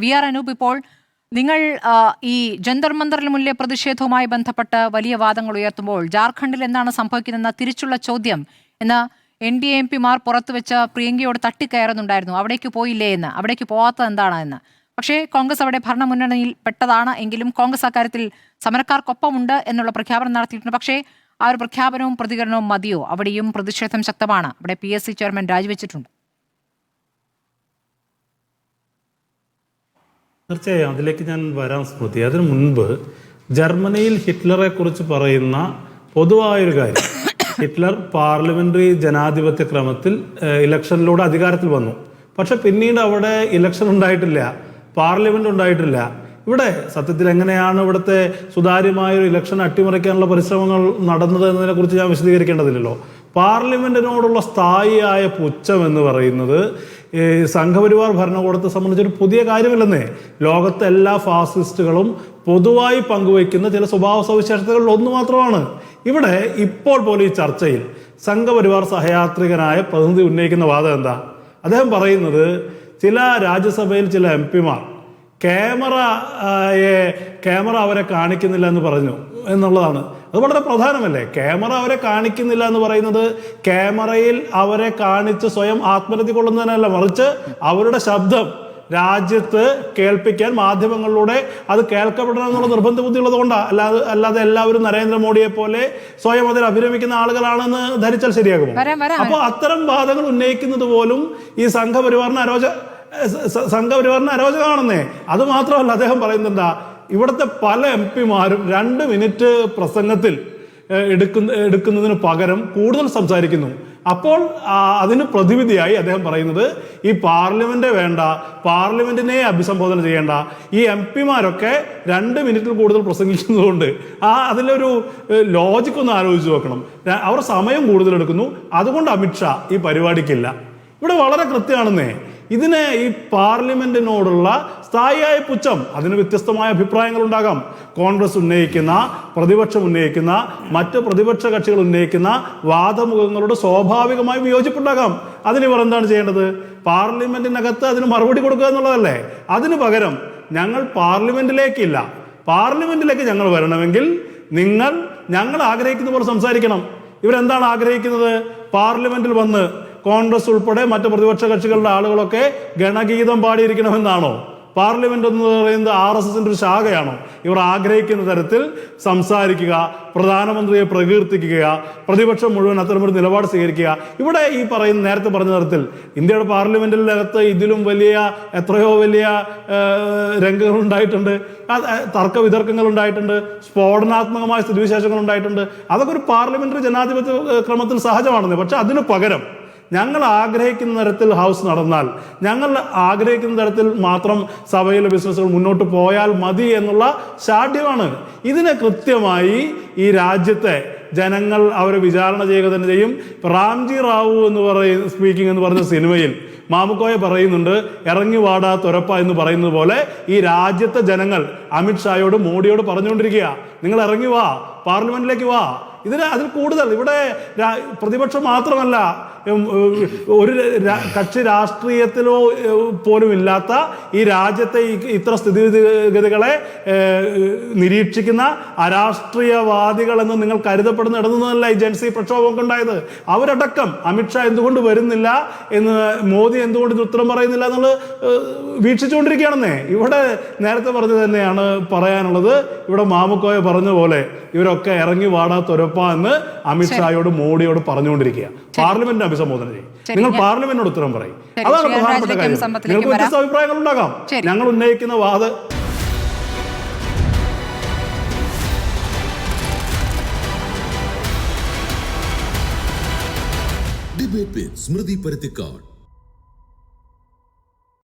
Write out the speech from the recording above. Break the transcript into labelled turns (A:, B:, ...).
A: V R Anoop, ഇപ്പോൾ നിങ്ങൾ ഈ ജന്തർ മന്ദറിന് മുന്നിലെ പ്രതിഷേധവുമായി ബന്ധപ്പെട്ട് വലിയ വാദങ്ങൾ ഉയർത്തുമ്പോൾ ജാർഖണ്ഡിൽ എന്താണ് സംഭവിക്കുന്നതെന്ന തിരിച്ചുള്ള ചോദ്യം എന്ന് NDA MP-മാർ പുറത്തുവെച്ച പ്രിയങ്കയോട് തട്ടിക്കയറുന്നുണ്ടായിരുന്നു. അവിടേക്ക് പോയില്ലേ എന്ന്, അവിടേക്ക് പോകാത്തത് എന്താണ് എന്ന്. പക്ഷേ കോൺഗ്രസ് അവിടെ ഭരണമുന്നണിയിൽ പെട്ടതാണ് എങ്കിലും കോൺഗ്രസ് അക്കാര്യത്തിൽ സമരക്കാർക്കൊപ്പമുണ്ട് എന്നുള്ള പ്രഖ്യാപനം നടത്തിയിട്ടുണ്ട്. പക്ഷേ ആ ഒരു പ്രഖ്യാപനവും പ്രതികരണവും മതിയോ? അവിടെയും പ്രതിഷേധം ശക്തമാണ്. അവിടെ PSC ചെയർമാൻ രാജിവെച്ചിട്ടുണ്ട്.
B: തീർച്ചയായും അതിലേക്ക് ഞാൻ വരാൻ സ്മൃതി. അതിനു മുൻപ് ജർമ്മനിയിൽ ഹിറ്റ്ലറെ കുറിച്ച് പറയുന്ന പൊതുവായൊരു കാര്യം, ഹിറ്റ്ലർ പാർലമെന്ററി ജനാധിപത്യ ക്രമത്തിൽ ഇലക്ഷനിലൂടെ അധികാരത്തിൽ വന്നു. പക്ഷെ പിന്നീട് അവിടെ ഇലക്ഷൻ ഉണ്ടായിട്ടില്ല, പാർലമെന്റ് ഉണ്ടായിട്ടില്ല. ഇവിടെ സത്യത്തിൽ എങ്ങനെയാണ് ഇവിടുത്തെ സുതാര്യമായൊരു ഇലക്ഷൻ അട്ടിമറിക്കാനുള്ള പരിശ്രമങ്ങൾ നടന്നത് എന്നതിനെ കുറിച്ച് ഞാൻ വിശദീകരിക്കേണ്ടതില്ലല്ലോ. പാർലമെന്റിനോടുള്ള സ്ഥായിയായ പുച്ഛം എന്ന് പറയുന്നത് സംഘപരിവാർ ഭരണകൂടത്തെ സംബന്ധിച്ചൊരു പുതിയ കാര്യമല്ലെന്നേ. ലോകത്തെ എല്ലാ ഫാസിസ്റ്റുകളും പൊതുവായി പങ്കുവയ്ക്കുന്ന ചില സ്വഭാവ സവിശേഷതകളിൽ ഒന്ന് മാത്രമാണ്. ഇവിടെ ഇപ്പോൾ പോലും ഈ ചർച്ചയിൽ സംഘപരിവാർ സഹയാത്രികനായ പ്രതിനിധി ഉന്നയിക്കുന്ന വാദം എന്താ? അദ്ദേഹം പറയുന്നത് ചില രാജ്യസഭയിൽ ചില MP-മാർ ക്യാമറ അവരെ കാണിക്കുന്നില്ല എന്ന് പറഞ്ഞു എന്നുള്ളതാണ്. അത് വളരെ പ്രധാനമല്ലേ? ക്യാമറ അവരെ കാണിക്കുന്നില്ല എന്ന് പറയുന്നത് ക്യാമറയിൽ അവരെ കാണിച്ച് സ്വയം ആത്മഹത്യ കൊള്ളുന്നതിനല്ല, മറിച്ച് അവരുടെ ശബ്ദം രാജ്യത്ത് കേൾപ്പിക്കാൻ മാധ്യമങ്ങളിലൂടെ അത് കേൾക്കപ്പെടണം എന്നുള്ള നിർബന്ധ ബുദ്ധി ഉള്ളത് കൊണ്ടാണ്. അല്ലാതെ എല്ലാവരും നരേന്ദ്രമോദിയെ പോലെ സ്വയം അതിൽ അഭിരമിക്കുന്ന ആളുകളാണെന്ന് ധരിച്ചാൽ ശരിയാകുമോ? അപ്പോൾ അത്തരം വാദങ്ങൾ ഉന്നയിക്കുന്നത് പോലും ഈ സംഘപരിവാറിന് അരോചകമാണെന്നേ. അത് മാത്രമല്ല, അദ്ദേഹം പറയുന്നുണ്ടാ ഇവിടുത്തെ പല MP-മാരും 2 മിനിറ്റ് പ്രസംഗത്തിൽ എടുക്കുന്നതിന് പകരം കൂടുതൽ സംസാരിക്കുന്നു. അപ്പോൾ അതിന് പ്രതിവിധിയായി അദ്ദേഹം പറയുന്നത് ഈ പാർലമെന്റ് വേണ്ട, പാർലമെന്റിനെ അഭിസംബോധന ചെയ്യേണ്ട, ഈ MP-മാരൊക്കെ 2 മിനിറ്റിൽ കൂടുതൽ പ്രസംഗിക്കുന്നതുകൊണ്ട് അതിലൊരു ലോജിക് ഒന്ന് ആലോചിച്ച് നോക്കണം. അവർ സമയം കൂടുതൽ എടുക്കുന്നു, അതുകൊണ്ട് അമിത്ഷാ ഈ പരിപാടിക്കില്ല. ഇവിടെ വളരെ കൃത്യമാണെന്നേ. ഇതിന് ഈ പാർലമെന്റിനോടുള്ള സ്ഥായിയായ പുച്ഛം, അതിന് വ്യത്യസ്തമായ അഭിപ്രായങ്ങൾ ഉണ്ടാകാം. കോൺഗ്രസ് ഉന്നയിക്കുന്ന, പ്രതിപക്ഷം ഉന്നയിക്കുന്ന, മറ്റ് പ്രതിപക്ഷ കക്ഷികൾ ഉന്നയിക്കുന്ന വാദമുഖങ്ങളോട് സ്വാഭാവികമായി വിയോജിപ്പുണ്ടാകാം. അതിനിവർ എന്താണ് ചെയ്യേണ്ടത്? പാർലമെന്റിനകത്ത് അതിന് മറുപടി കൊടുക്കുക എന്നുള്ളതല്ലേ. അതിന് പകരം ഞങ്ങൾ പാർലമെന്റിലേക്കില്ല, പാർലമെന്റിലേക്ക് ഞങ്ങൾ വരണമെങ്കിൽ ഞങ്ങൾ ആഗ്രഹിക്കുന്ന പോലെ സംസാരിക്കണം. ഇവരെന്താണ് ആഗ്രഹിക്കുന്നത്? പാർലമെന്റിൽ വന്ന് കോൺഗ്രസ് ഉൾപ്പെടെ മറ്റ് പ്രതിപക്ഷ കക്ഷികളുടെ ആളുകളൊക്കെ ഗണഗീതം പാടിയിരിക്കണമെന്നാണോ? പാർലമെന്റ് എന്ന് പറയുന്നത് RSSന്റെ ഒരു ശാഖയാണോ? ഇവർ ആഗ്രഹിക്കുന്ന തരത്തിൽ സംസാരിക്കുക, പ്രധാനമന്ത്രിയെ പ്രകീർത്തിക്കുക, പ്രതിപക്ഷം മുഴുവൻ അത്തരമൊരു നിലപാട് സ്വീകരിക്കുക. ഇവിടെ ഈ നേരത്തെ പറഞ്ഞ തരത്തിൽ ഇന്ത്യയുടെ പാർലമെന്റിനകത്ത് ഇതിലും എത്രയോ വലിയ രംഗങ്ങൾ ഉണ്ടായിട്ടുണ്ട്, തർക്ക വിതർക്കങ്ങൾ ഉണ്ടായിട്ടുണ്ട്, സ്ഫോടനാത്മകമായ സ്ഥിതിവിശേഷങ്ങൾ ഉണ്ടായിട്ടുണ്ട്. അതൊക്കെ ഒരു പാർലമെന്ററി ജനാധിപത്യ ക്രമത്തിൽ സഹജമാണെന്ന്. പക്ഷെ അതിനു പകരം ഞങ്ങൾ ആഗ്രഹിക്കുന്ന തരത്തിൽ ഹൗസ് നടന്നാൽ, ഞങ്ങൾ ആഗ്രഹിക്കുന്ന തരത്തിൽ മാത്രം സഭയിലെ ബിസിനസ്സുകൾ മുന്നോട്ട് പോയാൽ മതി എന്നുള്ള ശാഠ്യമാണ്. ഇതിനെ കൃത്യമായി ഈ രാജ്യത്തെ ജനങ്ങൾ അവരെ വിചാരണ ചെയ്യുക തന്നെ ചെയ്യും. റാംജി റാവു സ്പീക്കിംഗ് എന്ന് പറഞ്ഞ സിനിമയിൽ മാമുക്കോയ പറയുന്നുണ്ട്, ഇറങ്ങി വാടാ തുരപ്പ എന്ന് പറയുന്നത് പോലെ ഈ രാജ്യത്തെ ജനങ്ങൾ അമിത്ഷായോട് മോഡിയോട് പറഞ്ഞുകൊണ്ടിരിക്കുക, നിങ്ങൾ ഇറങ്ങി വാ, പാർലമെന്റിലേക്ക് വാ. അതിൽ കൂടുതൽ ഇവിടെ പ്രതിപക്ഷം മാത്രമല്ല, ഒരു കക്ഷി രാഷ്ട്രീയത്തിലോ പോലും ഇല്ലാത്ത ഈ രാജ്യത്തെ ഇത്ര സ്ഥിതിഗതികളെ നിരീക്ഷിക്കുന്ന അരാഷ്ട്രീയവാദികൾ എന്ന് നിങ്ങൾ കരുതപ്പെടുന്ന ഇടന്നല്ല ഈ ജൻസി പ്രക്ഷോഭമൊക്കെ ഉണ്ടായത്. അവരടക്കം അമിത്ഷാ എന്തുകൊണ്ട് വരുന്നില്ല എന്ന്, മോദി എന്തുകൊണ്ട് ഇത് ഉത്തരം പറയുന്നില്ല എന്നുള്ളത് വീക്ഷിച്ചുകൊണ്ടിരിക്കുകയാണെന്നേ. ഇവിടെ നേരത്തെ പറഞ്ഞത് തന്നെയാണ് പറയാനുള്ളത്. ഇവിടെ മാമുക്കോയ പറഞ്ഞ പോലെ ഇവരൊക്കെ ഇറങ്ങി വാടാത്തൊരപ്പ എന്ന് അമിത്ഷായോട് മോഡിയോട് പറഞ്ഞുകൊണ്ടിരിക്കുക. പാർലമെന്റിനെ അഭിസംബോധന ചെയ്യും. നിങ്ങൾ പാർലമെന്റിനോട് ഉത്തരം പറയും. അതാണ് പ്രധാനപ്പെട്ട കാര്യം. നിങ്ങൾക്ക് വ്യത്യസ്ത അഭിപ്രായങ്ങൾ ഉണ്ടാകാം. ഞങ്ങൾ ഉന്നയിക്കുന്ന
C: ഡിബേറ്റ് വിത്ത് സ്മൃതി പരുത്തിക്കാട്.